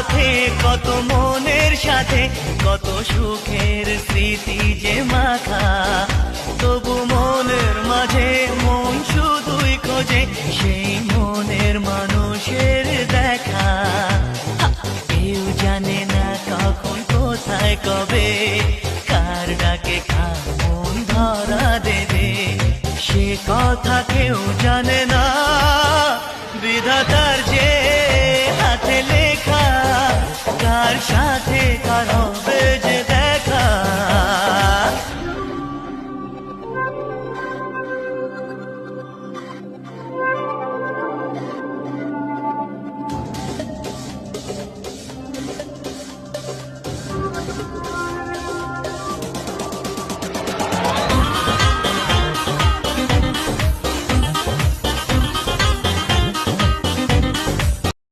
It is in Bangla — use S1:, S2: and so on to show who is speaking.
S1: পথে কত মনের সাথে কত সুখের স্মৃতি যে মাখা, তবু মনের মাঝে মন শুধুই খোঁজে সেই মনের মানুষের দেখা। কেউ জানে না কখন কোথায় কবে কার ডাকে কার মন ধরা দেবে, সে কথা কেউ জানে না। বিধাতার যে হাতে লেখা কার সাথে কার